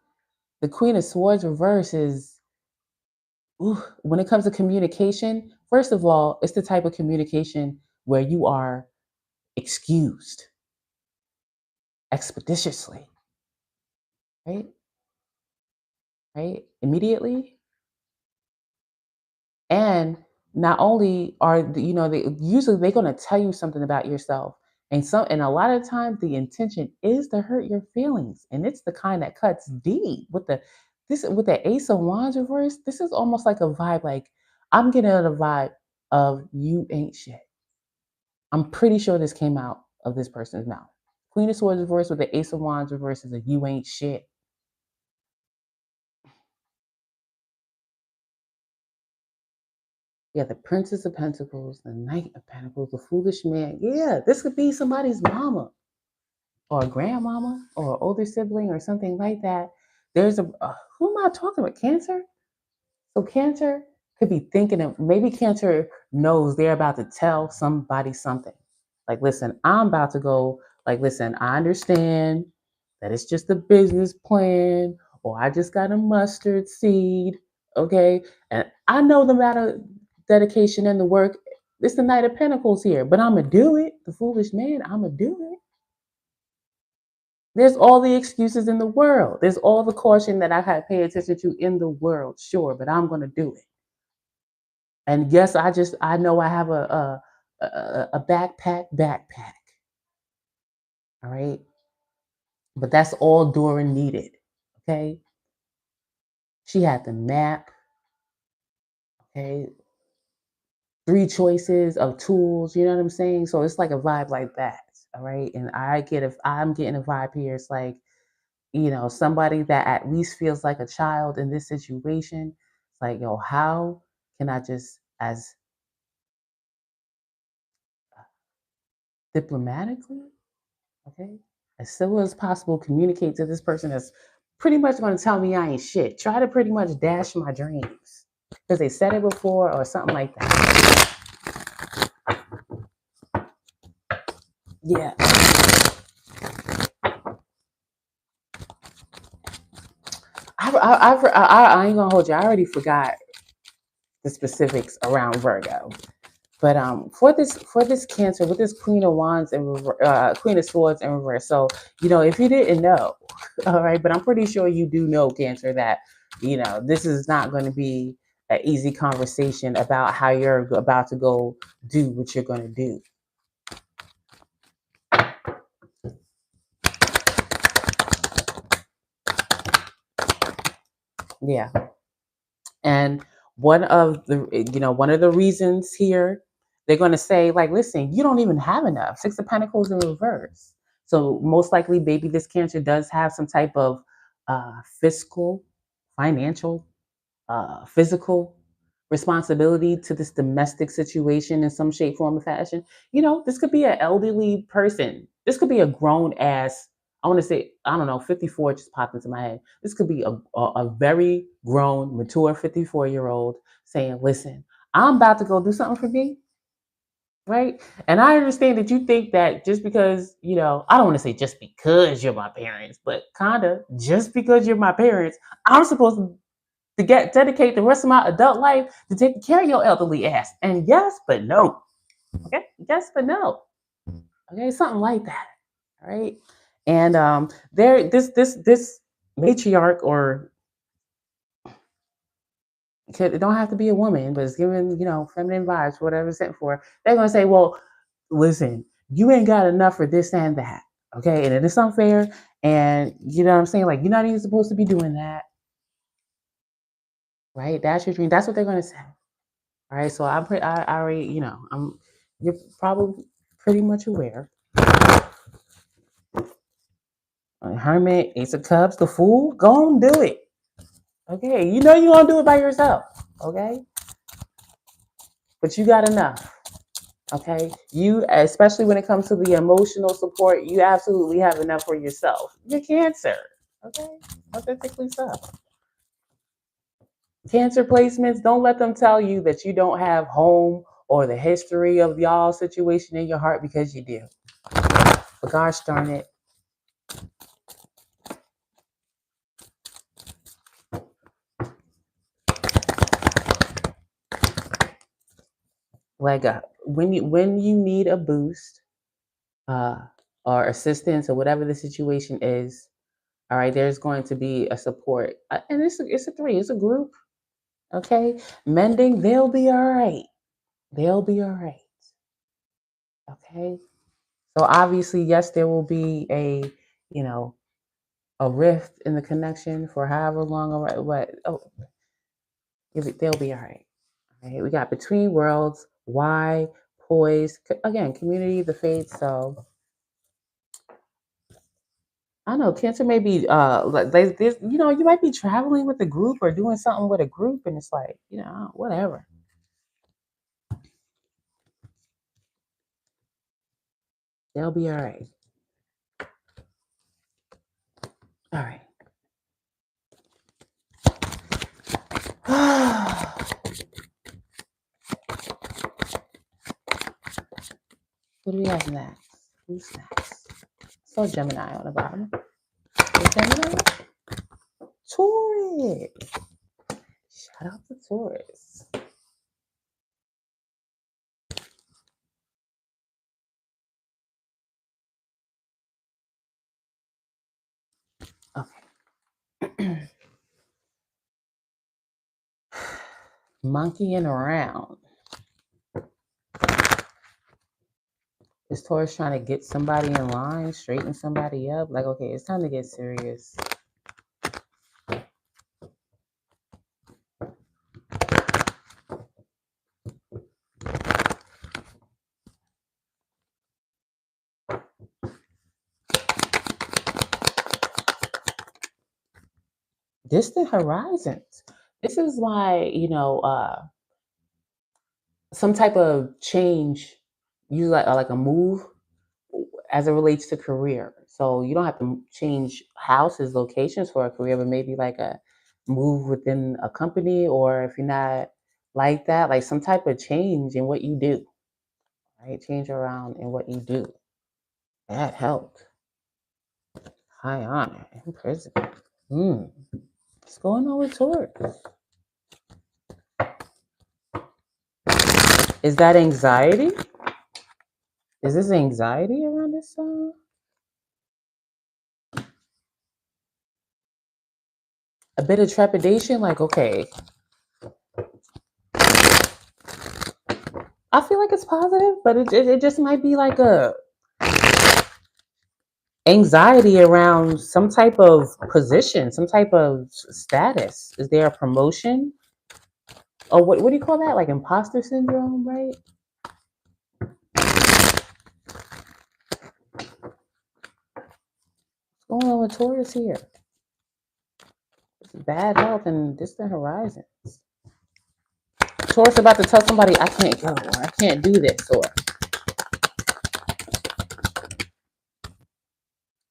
The Queen of Swords reverse is, when it comes to communication, first of all, it's the type of communication where you are excused expeditiously, right? Right? Immediately. And not only are they're going to tell you something about yourself, and a lot of times the intention is to hurt your feelings, and it's the kind that cuts deep. With the Ace of Wands reverse, this is almost like a vibe. Like, I'm getting a vibe of you ain't shit. I'm pretty sure this came out of this person's mouth. Queen of Swords reverse with the Ace of Wands reverse is a you ain't shit. Yeah, the Princess of Pentacles, the Knight of Pentacles, the Foolish Man. Yeah, this could be somebody's mama or a grandmama or an older sibling or something like that. There's who am I talking about? Cancer? So Cancer could be thinking of, maybe Cancer knows they're about to tell somebody something. Like, listen, I'm about to go, like, listen, I understand that it's just a business plan, or I just got a mustard seed, okay? And I know the amount of dedication and the work. It's the Knight of Pentacles here, but I'm going to do it. The foolish man, I'm going to do it. There's all the excuses in the world. There's all the caution that I had to pay attention to in the world, sure, but I'm going to do it. And yes, I know I have a backpack. All right. But that's all Dora needed. Okay. She had the map. Okay. 3 choices of tools. You know what I'm saying? So it's like a vibe like that. All right. And I'm getting a vibe here. It's like, somebody that at least feels like a child in this situation. It's like, yo, how can I just as diplomatically, okay, as civil as possible, communicate to this person that's pretty much going to tell me I ain't shit. Try to pretty much dash my dreams because they said it before or something like that. Yeah. I ain't gonna hold you. I already forgot the specifics around Virgo. But for this Cancer with this Queen of Wands and Queen of Swords in reverse. So if you didn't know, all right, but I'm pretty sure you do know, Cancer, that this is not going to be an easy conversation about how you're about to go do what you're going to do. Yeah, and one of the reasons here, they're going to say, like, listen, you don't even have enough. 6 of Pentacles in reverse. So most likely, maybe this Cancer does have some type of fiscal, financial, physical responsibility to this domestic situation in some shape, form, or fashion. This could be an elderly person. This could be a grown ass. I want to say, I don't know, 54 just popped into my head. This could be a very grown, mature 54-year-old saying, listen, I'm about to go do something for me. Right. And I understand that you think that just because, I don't want to say just because you're my parents, but kind of just because you're my parents, I'm supposed to dedicate the rest of my adult life to taking care of your elderly ass. And yes, but no. Okay. Yes, but no. Okay. Something like that. All right. And this matriarch, or it don't have to be a woman, but it's giving, feminine vibes, whatever it's sent for. They're going to say, well, listen, you ain't got enough for this and that. Okay. And it's unfair. And you know what I'm saying? Like, you're not even supposed to be doing that. Right. That's your dream. That's what they're going to say. All right. So I already, you're probably pretty much aware. Hermit, Ace of Cups, the Fool, go and do it. Okay. You won't do it by yourself. Okay. But you got enough. Okay. You, especially when it comes to the emotional support, you absolutely have enough for yourself. You're Cancer. Okay. Authentically so. Cancer placements, don't let them tell you that you don't have home or the history of y'all situation in your heart, because you do. But gosh darn it. Like when you need a boost or assistance or whatever the situation is, all right, there's going to be a support. And it's a 3, it's a group. Okay. Mending, they'll be all right. They'll be all right. Okay. So obviously, yes, there will be a rift in the connection for however long or what. They'll be all right. Okay. We got Between Worlds, Why, Poise, again, Community, the Fates. So I don't know, Cancer may be like this, you might be traveling with a group or doing something with a group, and it's like, whatever. They'll be all right. All right. What do we have next? Who's next? So Gemini on the bottom. Is Gemini? Taurus. Shout out to Taurus. Okay. Monkeying around. Is Taurus trying to get somebody in line, straighten somebody up? Like, okay, it's time to get serious. Distant horizons. This is why, some type of change, you like a move as it relates to career. So you don't have to change houses, locations for a career, but maybe like a move within a company, or if you're not like that, like some type of change in what you do, right? Change around in what you do. That helped. High honor in prison. What's going on with Taurus? Is that anxiety? Is this anxiety around this song? A bit of trepidation, like, okay, I feel like it's positive, but it just might be like a anxiety around some type of position, some type of status. Is there a promotion? Or what do you call that? Like imposter syndrome, right? What's going on with Taurus here? Bad health and distant horizons. Taurus about to tell somebody, I can't go, or I can't do this, or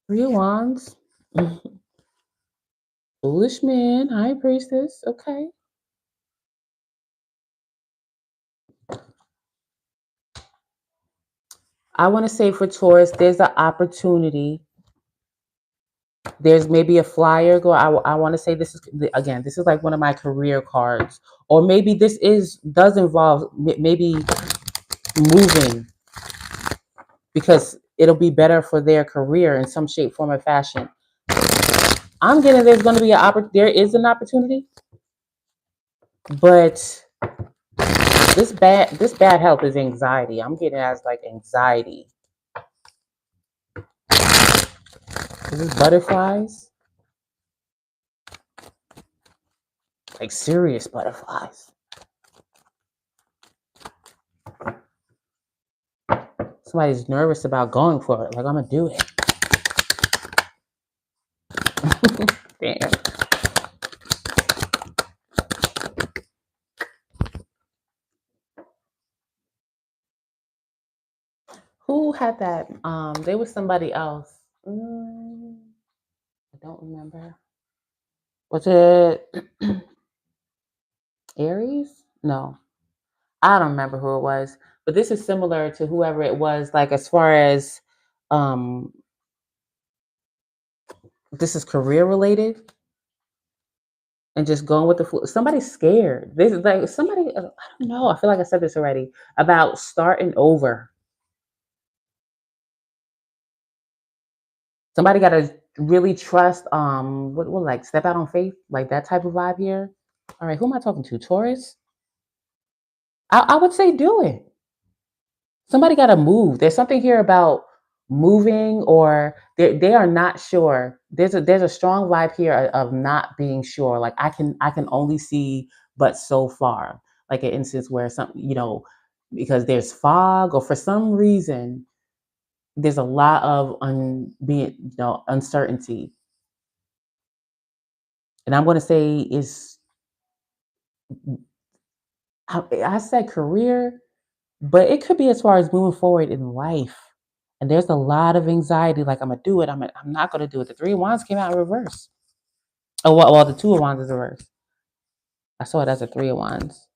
Three of Wands. Foolish man, high priestess. Okay. I want to say for Taurus, there's an opportunity. There's maybe a flyer go. I want to say this is like one of my career cards, or maybe does involve maybe moving, because it'll be better for their career in some shape, form, or fashion. I'm getting there's going to be there is an opportunity, but this bad health is anxiety. I'm getting it as like anxiety. Is this butterflies? Like serious butterflies. Somebody's nervous about going for it. Like, I'm gonna do it. Damn. Who had that? There was somebody else. I don't remember. Was it Aries? No, I don't remember who it was. But this is similar to whoever it was. Like, as far as this is career related, and just going with the flow. Somebody's scared. This is like somebody. I don't know. I feel like I said this already about starting over. Somebody got to really trust. What like step out on faith, like that type of vibe here. All right, who am I talking to? Taurus. I would say do it. Somebody got to move. There's something here about moving, or they are not sure. There's a strong vibe here of not being sure. Like, I can only see but so far. Like an instance where something, because there's fog, or for some reason there's a lot of uncertainty. And I'm going to say I said career, but it could be as far as moving forward in life. And there's a lot of anxiety, like, I'm gonna do it. I'm not gonna do it. The Three of Wands came out in reverse. Oh, well, the Two of Wands is reverse. I saw it as a Three of Wands.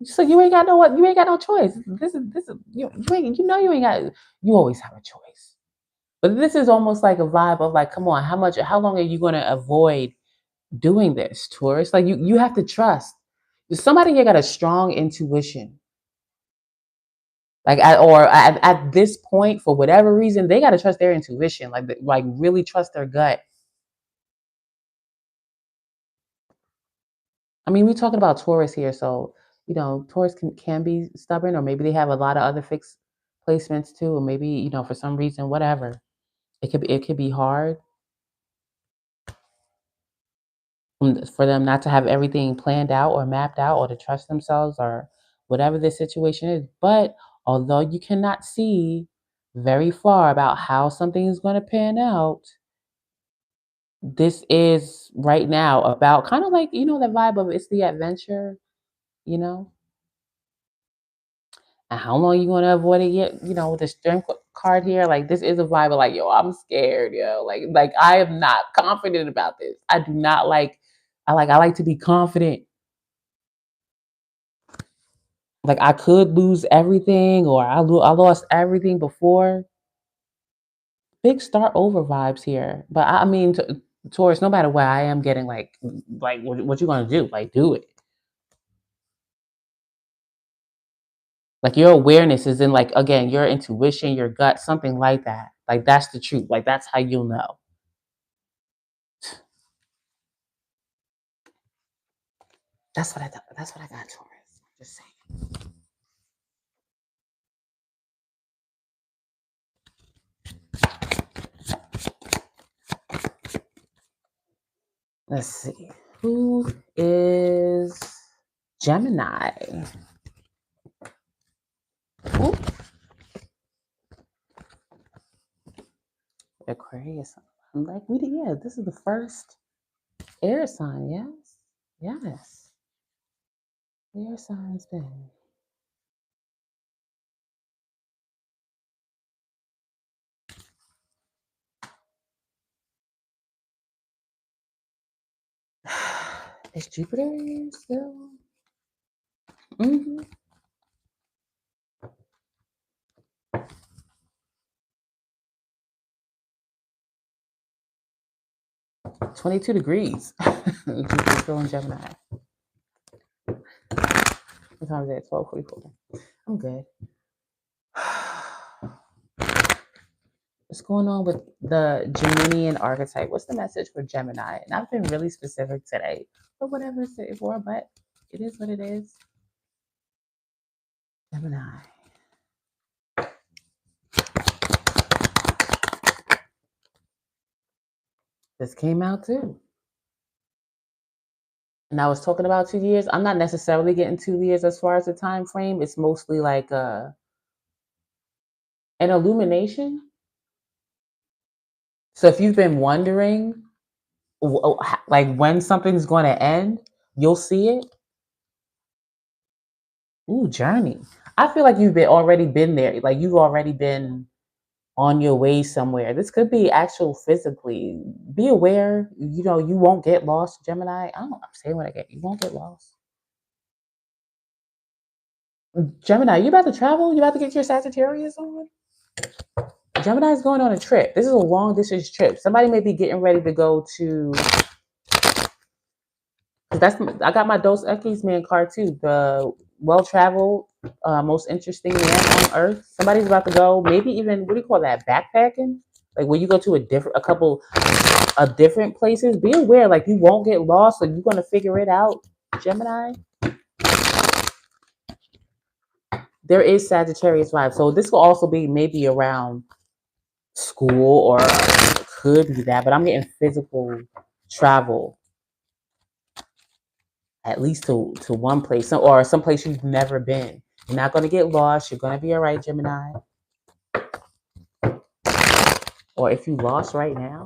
So you ain't got no choice. This is you ain't got, you always have a choice. But this is almost like a vibe of like, come on, how long are you gonna avoid doing this, Taurus. Like you have to trust. Somebody here got a strong intuition. Like at this point, for whatever reason, they got to trust their intuition. Like really trust their gut. I mean, we're talking about Taurus here, so Taurus can be stubborn, or maybe they have a lot of other fixed placements too, or maybe for some reason, whatever. It could be hard for them not to have everything planned out or mapped out, or to trust themselves, or whatever the situation is. But although you cannot see very far about how something is going to pan out, this is right now about kind of like the vibe of it's the adventure, you know. And how long you gonna avoid it yet? With the strength card here, like this is a vibe of like, yo, I'm scared, yo. Like I am not confident about this. I do not like. I like to be confident. Like I could lose everything, or I lost everything before. Big start over vibes here, but I mean, Taurus. No matter what, I am getting like what you gonna do? Like do it. Like your awareness is in like again your intuition, your gut, something like that. Like that's the truth. Like that's how you'll know. That's what I thought. That's what I got, Taurus. Just saying. Let's see. Who is Gemini? Ooh. Aquarius. I'm like, yeah, this is the first air sign. Yes. Yes. Air signs then. Is Jupiter still? Mm-hmm. 22 degrees. Jupiter still in Gemini. What time is it? 12:44. I'm good. What's going on with the Geminian archetype? What's the message for Gemini? And I've been really specific today, but whatever it's for, but it is what it is. Gemini. This came out too. And I was talking about 2 years. I'm not necessarily getting 2 years as far as the time frame. It's mostly like an illumination. So if you've been wondering like when something's going to end, you'll see it. Ooh, journey. I feel like you've already been there. Like you've already been on your way somewhere. This could be actual physically. Be aware, you won't get lost, Gemini. I'm saying what I get. You won't get lost. Gemini, you about to travel? You about to get your Sagittarius on? Gemini's going on a trip. This is a long distance trip. Somebody may be getting ready to go to. I got my Dos Equis man card too. The well traveled, most interesting man on earth. Somebody's about to go. Maybe even what do you call that? Backpacking. Like when you go to a couple of different places. Be aware, like you won't get lost. Like you're gonna figure it out, Gemini. There is Sagittarius vibe, so this will also be maybe around school, or could be that. But I'm getting physical travel, at least to one place, or some place you've never been. You're not gonna get lost. You're gonna be all right, Gemini. Or if you lost right now.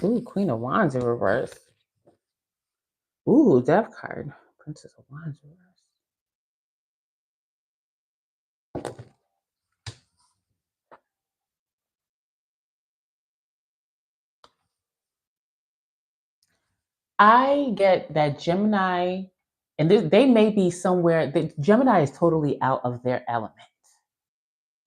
Ooh, Queen of Wands in reverse. Ooh, Death card. Princess of Wands in reverse. I get that Gemini, and they may be somewhere that Gemini is totally out of their element.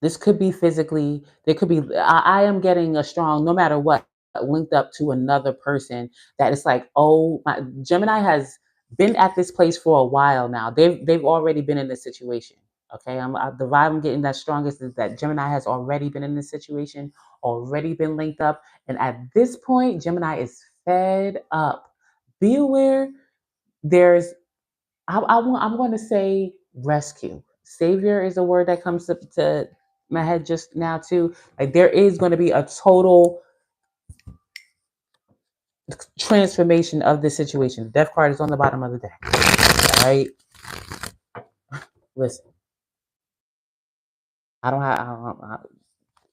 This could be physically, there could be, I am getting a strong, no matter what, linked up to another person that it's like, oh, my Gemini has been at this place for a while now. They've already been in this situation. Okay. The vibe I'm getting that strongest is that Gemini has already been in this situation, already been linked up. And at this point, Gemini is fed up. Be aware, there's I'm going to say rescue. Savior is a word that comes up to my head just now too. Like there is going to be a total transformation of this situation. The death card is on the bottom of the deck. All right. Listen,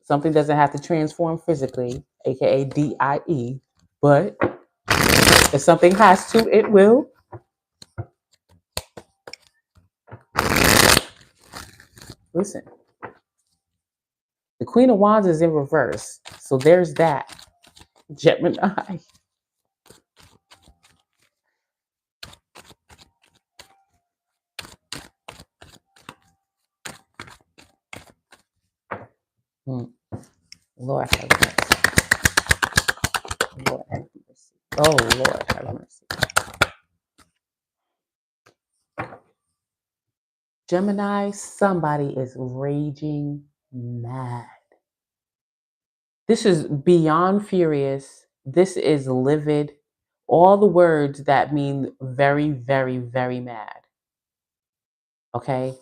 something doesn't have to transform physically, aka DIE, but if something has to, it will. Listen, the Queen of Wands is in reverse. So there's that. Gemini. Hmm. Lord have mercy. Lord have mercy. Oh, Lord have mercy. Gemini, somebody is raging mad. This is beyond furious. This is livid. All the words that mean very, very, very mad. Okay?